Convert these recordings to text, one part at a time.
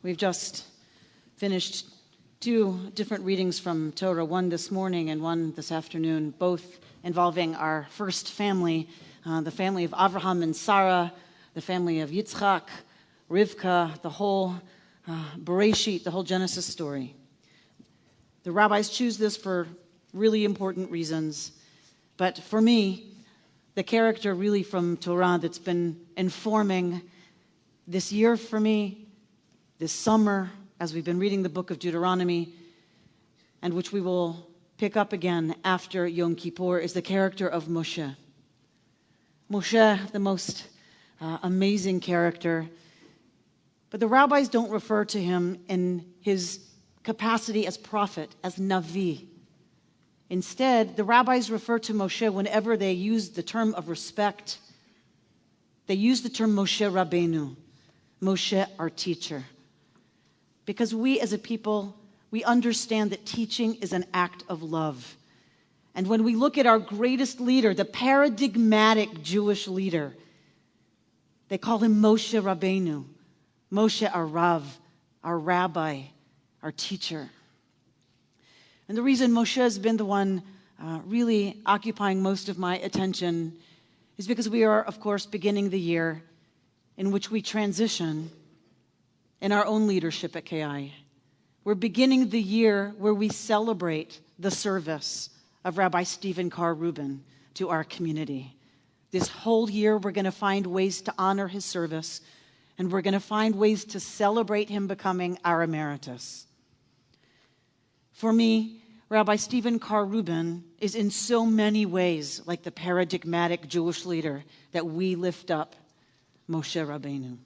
We've just finished two different readings from Torah, one this morning and one this afternoon, both involving our first family, the family of Avraham and Sarah, the family of Yitzchak, Rivka, the whole Bereshit, the whole Genesis story. The rabbis choose this for really important reasons, but for me, the character really from Torah that's been informing this year for me, this summer, as we've been reading the book of Deuteronomy, and which we will pick up again after Yom Kippur, is the character of Moshe. Moshe, the most amazing character, but the rabbis don't refer to him in his capacity as prophet, as Navi. Instead, the rabbis refer to Moshe whenever they use the term of respect. They use the term Moshe Rabbeinu, Moshe our teacher. Because we as a people, we understand that teaching is an act of love. And when we look at our greatest leader, the paradigmatic Jewish leader, they call him Moshe Rabbeinu, Moshe our Rav, our rabbi, our teacher. And the reason Moshe has been the one really occupying most of my attention is because we are, of course, beginning the year in which we transition in our own leadership at KI. We're beginning the year where we celebrate the service of Rabbi Stephen Carr Rubin to our community. This whole year, we're going to find ways to honor his service, and we're going to find ways to celebrate him becoming our emeritus. For me, Rabbi Stephen Carr Rubin is in so many ways like the paradigmatic Jewish leader that we lift up, Moshe Rabbeinu.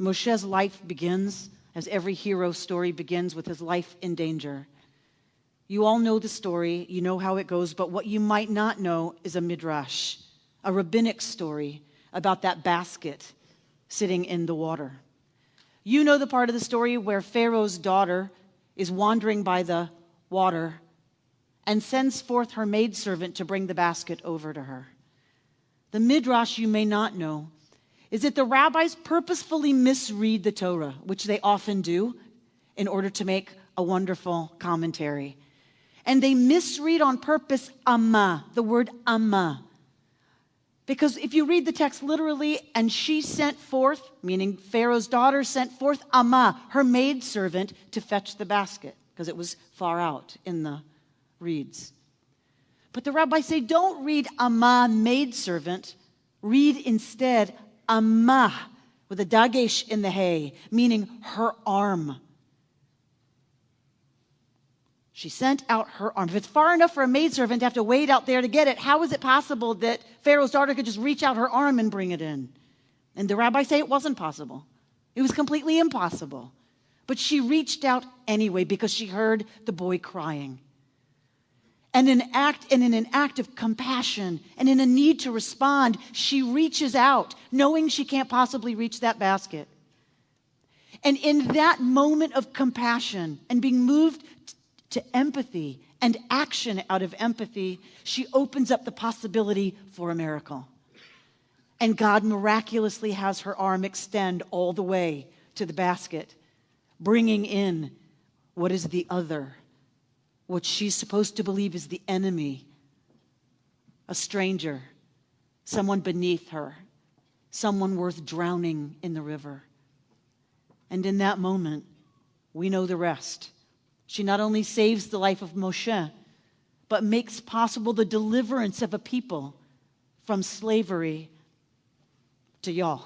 Moshe's life begins, as every hero story begins, with his life in danger. You all know the story, you know how it goes, but what you might not know is a midrash, a rabbinic story about that basket sitting in the water. You know the part of the story where Pharaoh's daughter is wandering by the water and sends forth her maidservant to bring the basket over to her. The midrash you may not know is that the rabbis purposefully misread the Torah, which they often do, in order to make a wonderful commentary. And they misread on purpose amma, the word amma. Because if you read the text literally, and she sent forth, meaning Pharaoh's daughter sent forth amma, her maidservant, to fetch the basket, because it was far out in the reeds. But the rabbis say, don't read amma, maidservant, read instead Amma, with a dagesh in the hay, meaning her arm. She sent out her arm. If it's far enough for a maidservant to have to wait out there to get it, how is it possible that Pharaoh's daughter could just reach out her arm and bring it in? And the rabbis say it wasn't possible. It was completely impossible. But she reached out anyway because she heard the boy crying. And in an act of compassion and in a need to respond, she reaches out, knowing she can't possibly reach that basket. And in that moment of compassion and being moved to empathy and action out of empathy, she opens up the possibility for a miracle. And God miraculously has her arm extend all the way to the basket, bringing in what is the other, what she's supposed to believe is the enemy, a stranger, someone beneath her, someone worth drowning in the river. And in that moment, we know the rest. She not only saves the life of Moshe, but makes possible the deliverance of a people from slavery to y'all.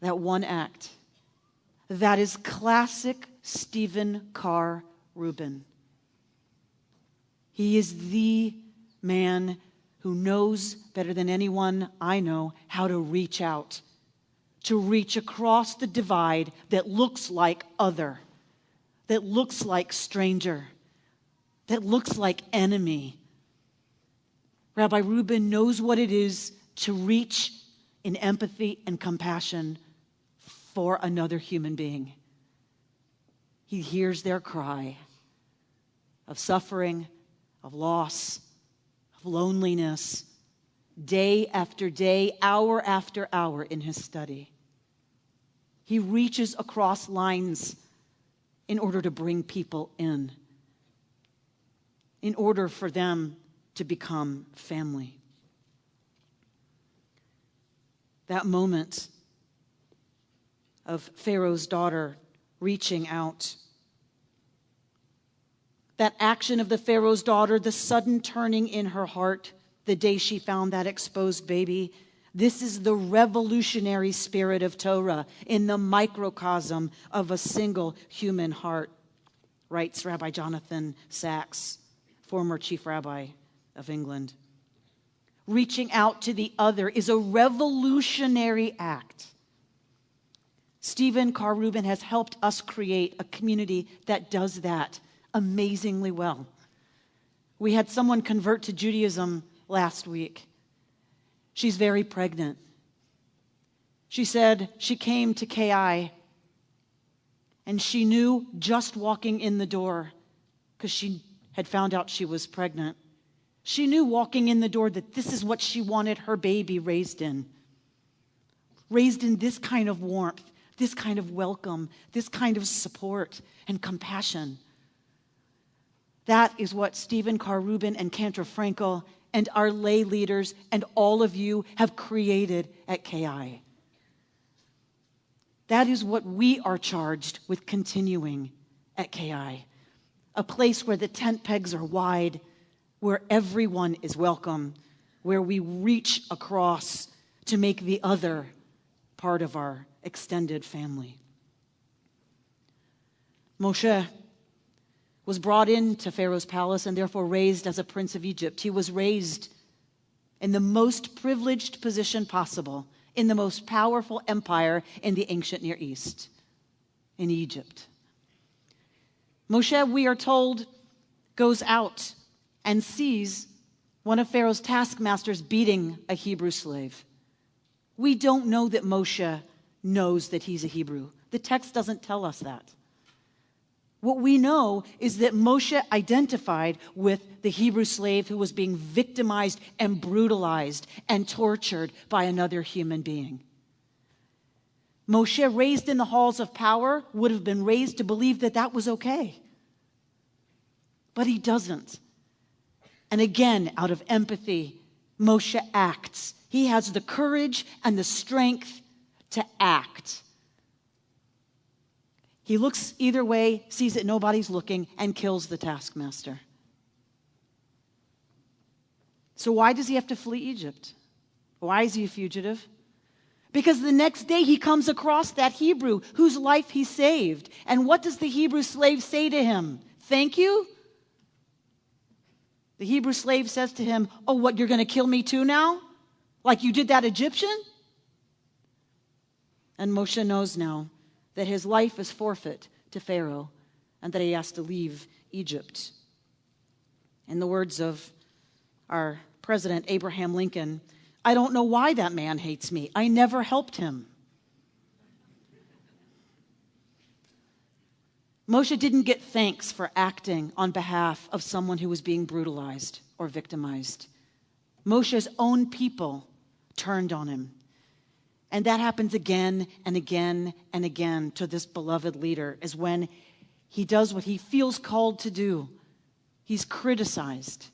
That one act, that is classic Stephen Carr Rubin. He is the man who knows better than anyone I know how to reach out, to reach across the divide that looks like other, that looks like stranger, that looks like enemy. Rabbi Rubin knows what it is to reach in empathy and compassion for another human being. He hears their cry of suffering, of loss, of loneliness, day after day, hour after hour in his study. He reaches across lines in order to bring people in order for them to become family. That moment of Pharaoh's daughter reaching out, that action of the Pharaoh's daughter, the sudden turning in her heart the day she found that exposed baby, this is the revolutionary spirit of Torah in the microcosm of a single human heart, writes Rabbi Jonathan Sacks, former chief rabbi of England. Reaching out to the other is a revolutionary act. Stephen Carr Rubin has helped us create a community that does that amazingly well. We had someone convert to Judaism last week. She's very pregnant. She said she came to KI and she knew just walking in the door, because she had found out she was pregnant, she knew walking in the door that this is what she wanted her baby raised in. Raised in this kind of warmth, this kind of welcome, this kind of support and compassion. That is what Stephen Carr Rubin and Cantor Frankel and our lay leaders and all of you have created at KI. That is what we are charged with continuing at KI. A place where the tent pegs are wide, where everyone is welcome, where we reach across to make the other part of our extended family. Moshe was brought into Pharaoh's palace and therefore raised as a prince of Egypt. He was raised in the most privileged position possible, in the most powerful empire in the ancient Near East, in Egypt. Moshe, we are told, goes out and sees one of Pharaoh's taskmasters beating a Hebrew slave. We don't know that Moshe knows that he's a Hebrew. The text doesn't tell us that. What we know is that Moshe identified with the Hebrew slave who was being victimized and brutalized and tortured by another human being. Moshe, raised in the halls of power, would have been raised to believe that that was okay. But he doesn't. And again, out of empathy, Moshe acts. He has the courage and the strength to act. He looks either way, sees that nobody's looking, and kills the taskmaster. So why does he have to flee Egypt? Why is he a fugitive? Because the next day he comes across that Hebrew whose life he saved. And what does the Hebrew slave say to him? Thank you? The Hebrew slave says to him, oh, what, you're going to kill me too now? Like you did that Egyptian? And Moshe knows now that his life is forfeit to Pharaoh and that he has to leave Egypt. In the words of our President Abraham Lincoln, I don't know why that man hates me. I never helped him. Moshe didn't get thanks for acting on behalf of someone who was being brutalized or victimized. Moshe's own people turned on him. And that happens again and again and again to this beloved leader, is when he does what he feels called to do. He's criticized.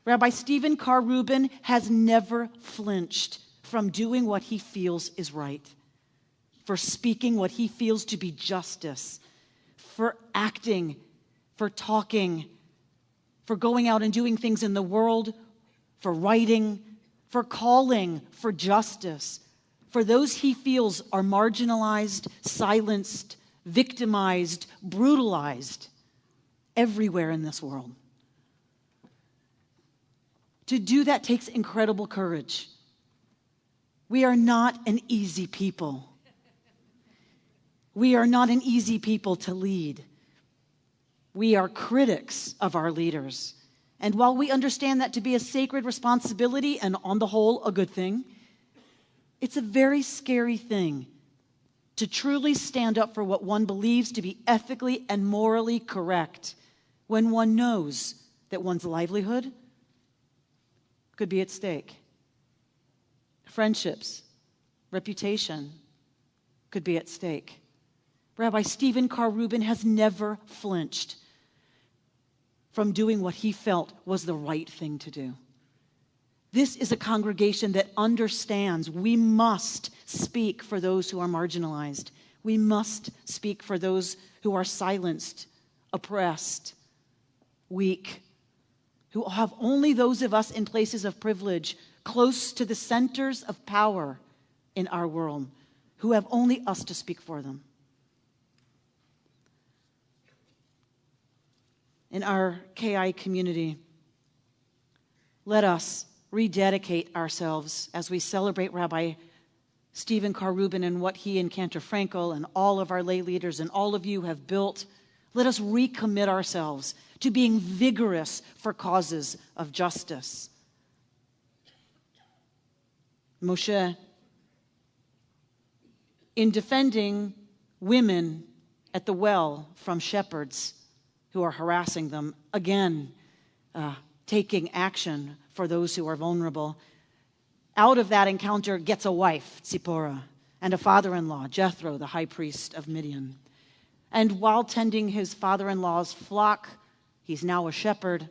Rabbi Stephen Carr Rubin has never flinched from doing what he feels is right, for speaking what he feels to be justice, for acting, for talking, for going out and doing things in the world, for writing, for calling for justice, for those he feels are marginalized, silenced, victimized, brutalized everywhere in this world. To do that takes incredible courage. We are not an easy people. We are not an easy people to lead. We are critics of our leaders. And while we understand that to be a sacred responsibility and on the whole a good thing, it's a very scary thing to truly stand up for what one believes to be ethically and morally correct when one knows that one's livelihood could be at stake. Friendships, reputation, could be at stake. Rabbi Stephen Carr Rubin has never flinched from doing what he felt was the right thing to do. This is a congregation that understands we must speak for those who are marginalized. We must speak for those who are silenced, oppressed, weak, who have only those of us in places of privilege, close to the centers of power in our world, who have only us to speak for them. In our KI community, let us rededicate ourselves as we celebrate Rabbi Stephen Carr Rubin and what he and Cantor Frankel and all of our lay leaders and all of you have built. Let us recommit ourselves to being vigorous for causes of justice. Moshe, in defending women at the well from shepherds who are harassing them, again, taking action for those who are vulnerable. Out of that encounter gets a wife, Tzipporah, and a father-in-law, Jethro, the high priest of Midian. And while tending his father-in-law's flock, he's now a shepherd,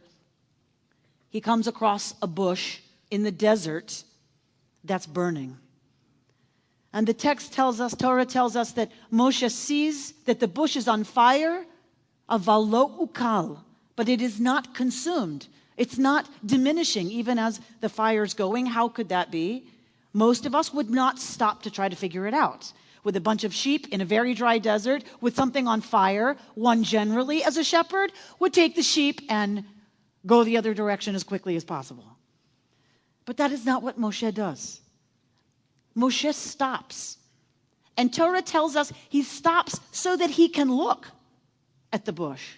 he comes across a bush in the desert that's burning. And the text tells us, Torah tells us, that Moshe sees that the bush is on fire, aval lo ukal, but it is not consumed. It's not diminishing even as the fire's going. How could that be? Most of us would not stop to try to figure it out. With a bunch of sheep in a very dry desert, with something on fire, one generally, as a shepherd, would take the sheep and go the other direction as quickly as possible. But that is not what Moshe does. Moshe stops. And Torah tells us he stops so that he can look at the bush.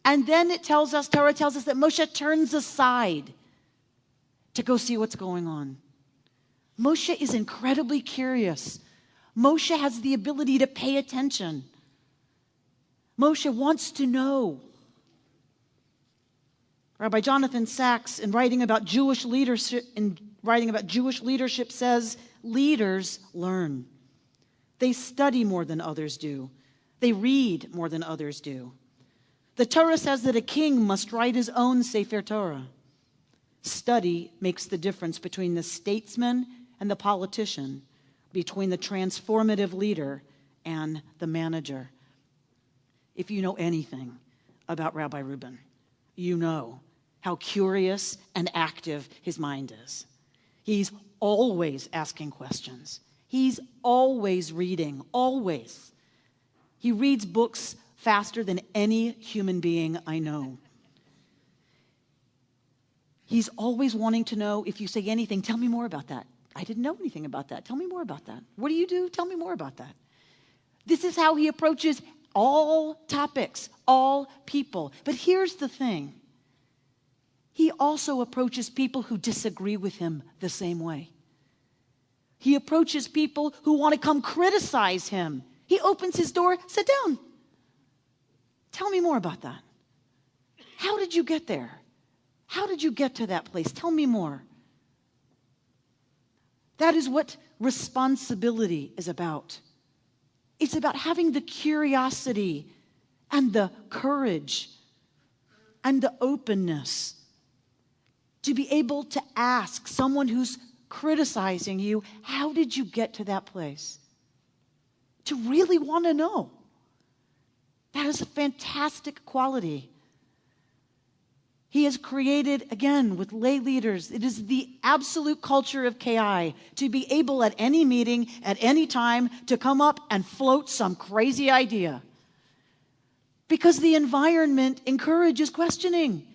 And then Torah tells us that Moshe turns aside to go see what's going on. Moshe is incredibly curious. Moshe has the ability to pay attention. Moshe wants to know. Rabbi Jonathan Sachs, in writing about Jewish leadership, says, leaders learn. They study more than others do. They read more than others do. The Torah says that a king must write his own Sefer Torah. Study makes the difference between the statesman and the politician, between the transformative leader and the manager. If you know anything about Rabbi Rubin, you know how curious and active his mind is. He's always asking questions. He's always reading, always. He reads books faster than any human being I know. He's always wanting to know, if you say anything, tell me more about that. I didn't know anything about that. Tell me more about that. What do you do? Tell me more about that. This is how he approaches all topics, all people. But here's the thing. He also approaches people who disagree with him the same way. He approaches people who want to come criticize him. He opens his door, sit down. Tell me more about that. How did you get there? How did you get to that place? Tell me more. That is what responsibility is about. It's about having the curiosity and the courage and the openness to be able to ask someone who's criticizing you, how did you get to that place? To really want to know. That is a fantastic quality. He has created, again, with lay leaders, it is the absolute culture of KI to be able at any meeting, at any time, to come up and float some crazy idea. Because the environment encourages questioning.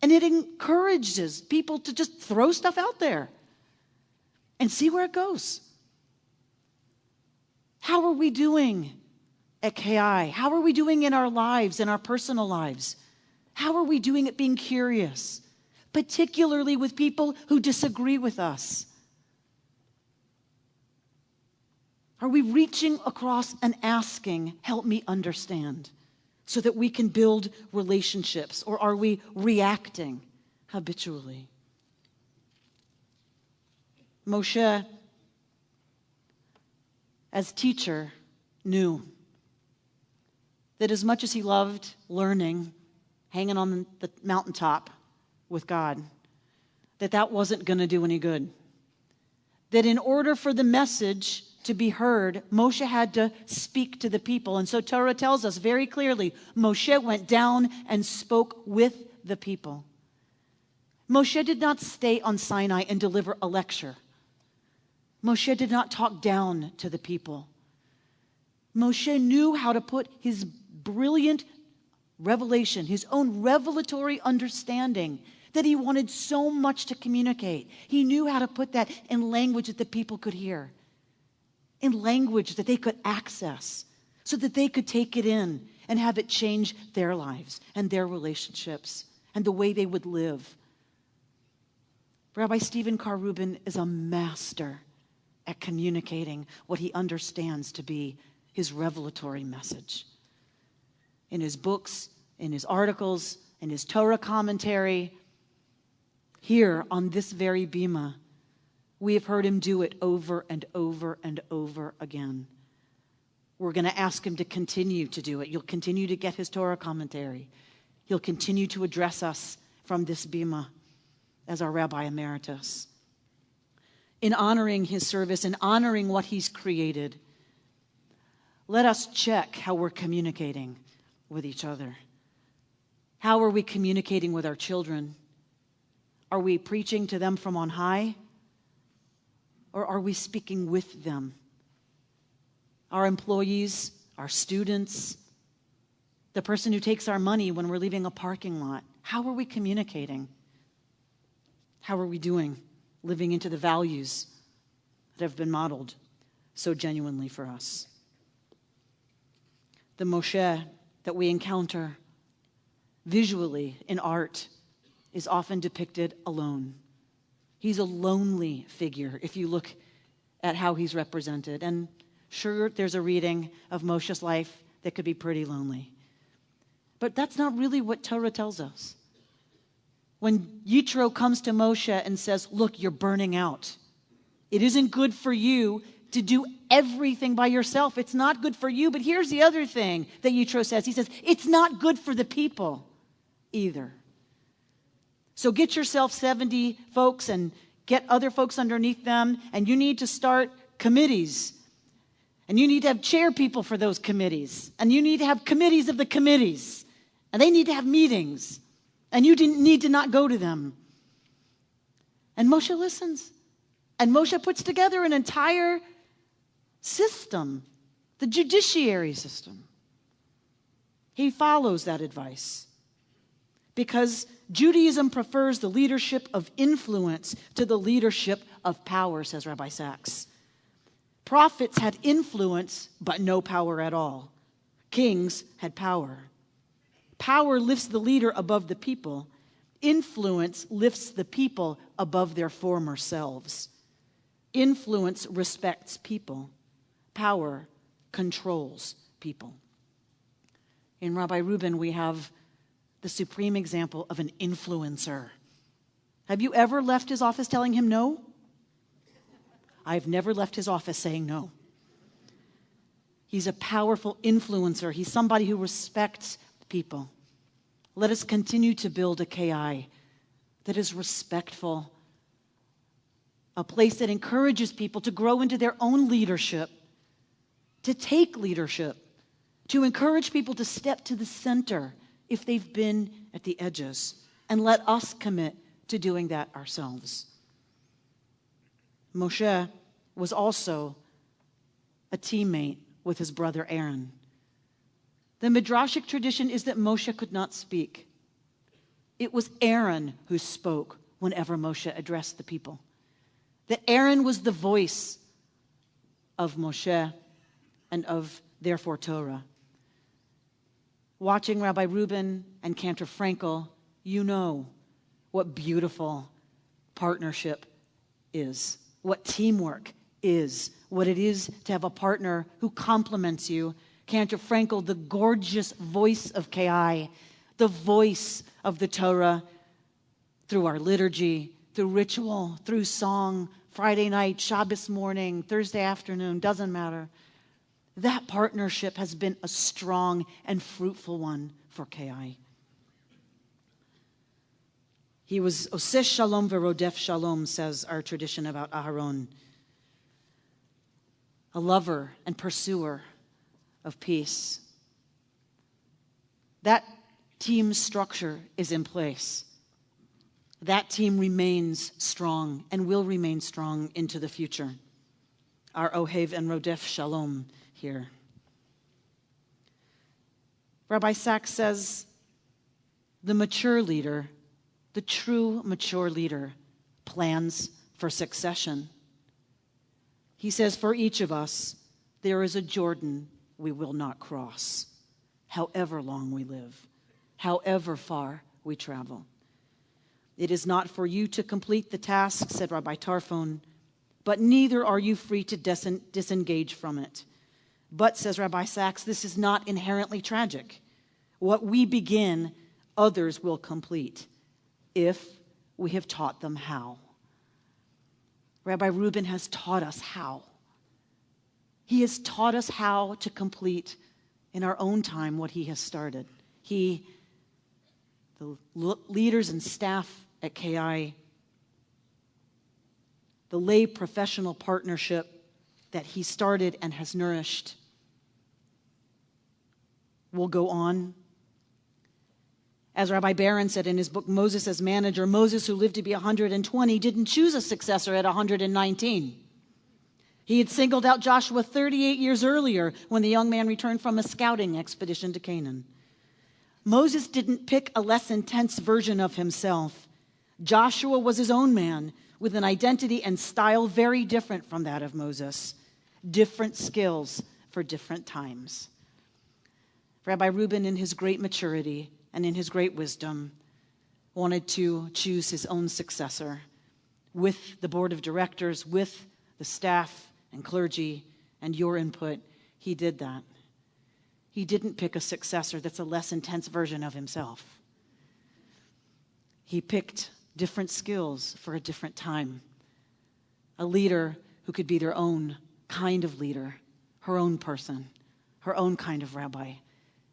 And it encourages people to just throw stuff out there and see where it goes. How are we doing at KI? How are we doing in our lives, in our personal lives? How are we doing at being curious, particularly with people who disagree with us? Are we reaching across and asking, help me understand, so that we can build relationships? Or are we reacting habitually? Moshe, as teacher, knew that as much as he loved learning, hanging on the mountaintop with God, that wasn't going to do any good. That in order for the message to be heard, Moshe had to speak to the people. And so Torah tells us very clearly, Moshe went down and spoke with the people. Moshe did not stay on Sinai and deliver a lecture. Moshe did not talk down to the people. Moshe knew how to put his brilliant revelation, his own revelatory understanding that he wanted so much to communicate. He knew how to put that in language that the people could hear, in language that they could access, so that they could take it in and have it change their lives and their relationships and the way they would live. Rabbi Stephen Carr Rubin is a master at communicating what he understands to be his revelatory message. In his books, in his articles, in his Torah commentary, here on this very bima, we have heard him do it over and over and over again. We're going to ask him to continue to do it. You'll continue to get his Torah commentary. He'll continue to address us from this bima as our Rabbi Emeritus. In honoring his service and honoring what he's created, let us check how we're communicating with each other. How are we communicating with our children? Are we preaching to them from on high? Or are we speaking with them? Our employees, our students, the person who takes our money when we're leaving a parking lot. How are we communicating? How are we doing? Living into the values that have been modeled so genuinely for us. The Moshe that we encounter visually in art is often depicted alone. He's a lonely figure if you look at how he's represented. And sure, there's a reading of Moshe's life that could be pretty lonely. But that's not really what Torah tells us. When Yitro comes to Moshe and says, look, you're burning out. It isn't good for you to do everything by yourself. It's not good for you. But here's the other thing that Yitro says. He says, it's not good for the people either. So get yourself 70 folks and get other folks underneath them. And you need to start committees. And you need to have chair people for those committees. And you need to have committees of the committees. And they need to have meetings. And you need to not go to them. And Moshe listens. And Moshe puts together an entire system, the judiciary system. He follows that advice because Judaism prefers the leadership of influence to the leadership of power, says Rabbi Sachs. Prophets had influence, but no power at all. Kings had power. Power lifts the leader above the people. Influence lifts the people above their former selves. Influence respects people. Power controls people. In Rabbi Rubin, we have the supreme example of an influencer. Have you ever left his office telling him no? I've never left his office saying no. He's a powerful influencer. He's somebody who respects people. Let us continue to build a KI that is respectful, a place that encourages people to grow into their own leadership, to take leadership, to encourage people to step to the center if they've been at the edges, and let us commit to doing that ourselves. Moshe was also a teammate with his brother Aaron. The Midrashic tradition is that Moshe could not speak. It was Aaron who spoke whenever Moshe addressed the people. That Aaron was the voice of Moshe and of, therefore, Torah. Watching Rabbi Rubin and Cantor Frankel, you know what beautiful partnership is, what teamwork is, what it is to have a partner who complements you. Cantor Frankel, the gorgeous voice of KI, the voice of the Torah through our liturgy, through ritual, through song, Friday night, Shabbos morning, Thursday afternoon, doesn't matter. That partnership has been a strong and fruitful one for KI. He was Oseh Shalom Verodef Shalom, says our tradition about Aharon, a lover and pursuer of peace. That team structure is in place. That team remains strong and will remain strong into the future. Our Ohev and Rodef Shalom here. Rabbi Sachs says, the mature leader, the true mature leader, plans for succession. He says, for each of us, there is a Jordan we will not cross, however long we live, however far we travel. It is not for you to complete the task, said Rabbi Tarfon, but neither are you free to disengage from it. But, says Rabbi Sachs, this is not inherently tragic. What we begin, others will complete, if we have taught them how. Rabbi Reuben has taught us how. He has taught us how to complete in our own time what he has started. The leaders and staff at KI, the lay professional partnership that he started and has nourished, will go on. As Rabbi Barron said in his book, Moses as Manager, Moses, who lived to be 120, didn't choose a successor at 119. He had singled out Joshua 38 years earlier when the young man returned from a scouting expedition to Canaan. Moses didn't pick a less intense version of himself. Joshua was his own man with an identity and style very different from that of Moses. Different skills for different times. Rabbi Reuben, in his great maturity and in his great wisdom, wanted to choose his own successor with the board of directors, with the staff and clergy and your input. He did that. He didn't pick a successor that's a less intense version of himself. He picked different skills for a different time. A leader who could be their own kind of leader, her own person, her own kind of rabbi,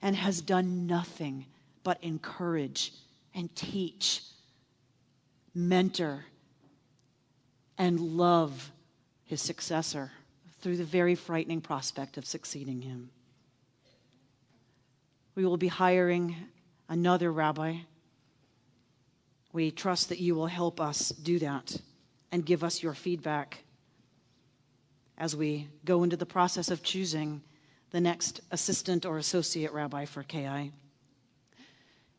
and has done nothing but encourage and teach, mentor, and love his successor through the very frightening prospect of succeeding him. We will be hiring another rabbi. We trust that you will help us do that and give us your feedback as we go into the process of choosing the next assistant or associate rabbi for KI.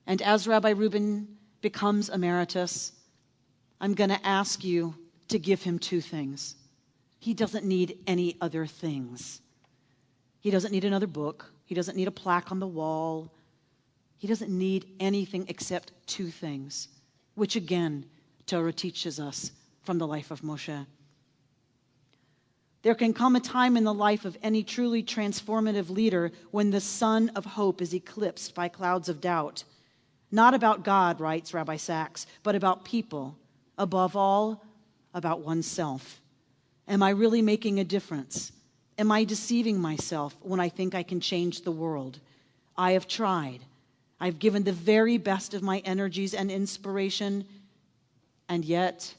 And as Rabbi Reuben becomes emeritus, I'm going to ask you to give him two things. He doesn't need any other things. He doesn't need another book. He doesn't need a plaque on the wall. He doesn't need anything except two things, which again, Torah teaches us from the life of Moshe. There can come a time in the life of any truly transformative leader when the sun of hope is eclipsed by clouds of doubt. Not about God, writes Rabbi Sachs, but about people. Above all, about oneself. Am I really making a difference? Am I deceiving myself when I think I can change the world? I have tried. I've given the very best of my energies and inspiration, and yet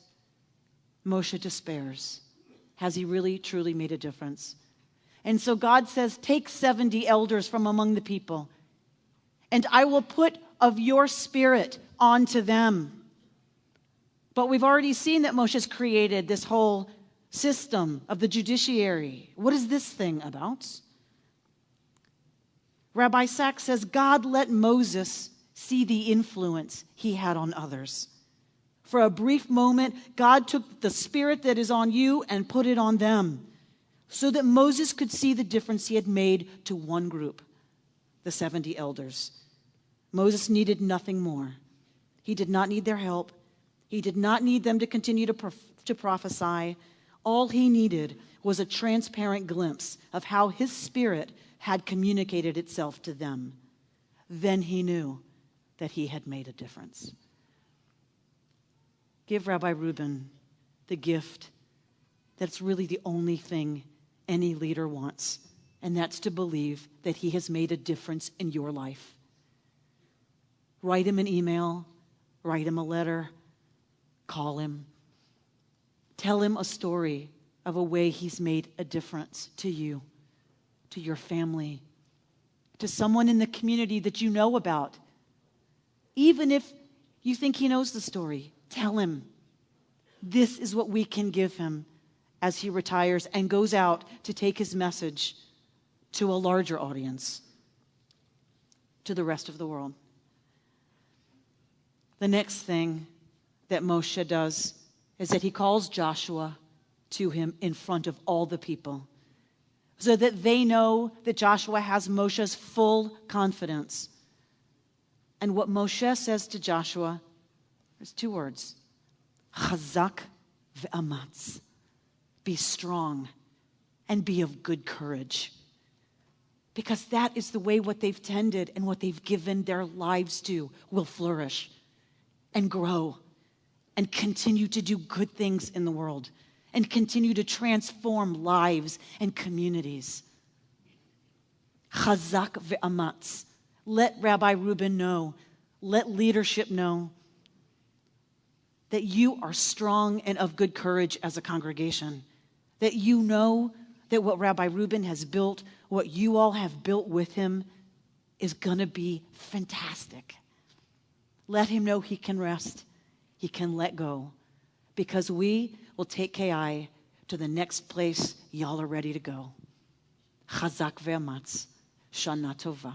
Moshe despairs. Has he really, truly made a difference? And so God says, take 70 elders from among the people, and I will put of your spirit onto them. But we've already seen that Moshe's created this whole system of the judiciary. What is this thing about? Rabbi Sachs says, God let Moses see the influence he had on others. For a brief moment, God took the spirit that is on you and put it on them, so that Moses could see the difference he had made to one group, the 70 elders. Moses needed nothing more. He did not need their help. He did not need them to continue to prophesy. All he needed was a transparent glimpse of how his spirit had communicated itself to them. Then he knew that he had made a difference. Give Rabbi Reuben the gift that's really the only thing any leader wants and that's to believe that he has made a difference in your life. Write him an email, write him a letter, call him. Tell him a story of a way he's made a difference to you, to your family, to someone in the community that you know about. Even if you think he knows the story, tell him. This is what we can give him as he retires and goes out to take his message to a larger audience, to the rest of the world. The next thing that Moshe does is that he calls Joshua to him in front of all the people so that they know that Joshua has Moshe's full confidence. And what Moshe says to Joshua is 2 words: Chazak ve'amatz. Be strong and be of good courage. Because that is the way what they've tended and what they've given their lives to will flourish and grow and continue to do good things in the world and continue to transform lives and communities. Chazak ve'amatz. Let Rabbi Reuben know, let leadership know that you are strong and of good courage as a congregation, that you know that what Rabbi Reuben has built, what you all have built with him, is going to be fantastic. Let him know he can rest, he can let go, because we will take KI to the next place y'all are ready to go. Chazak ve'amatz. Shana Tova.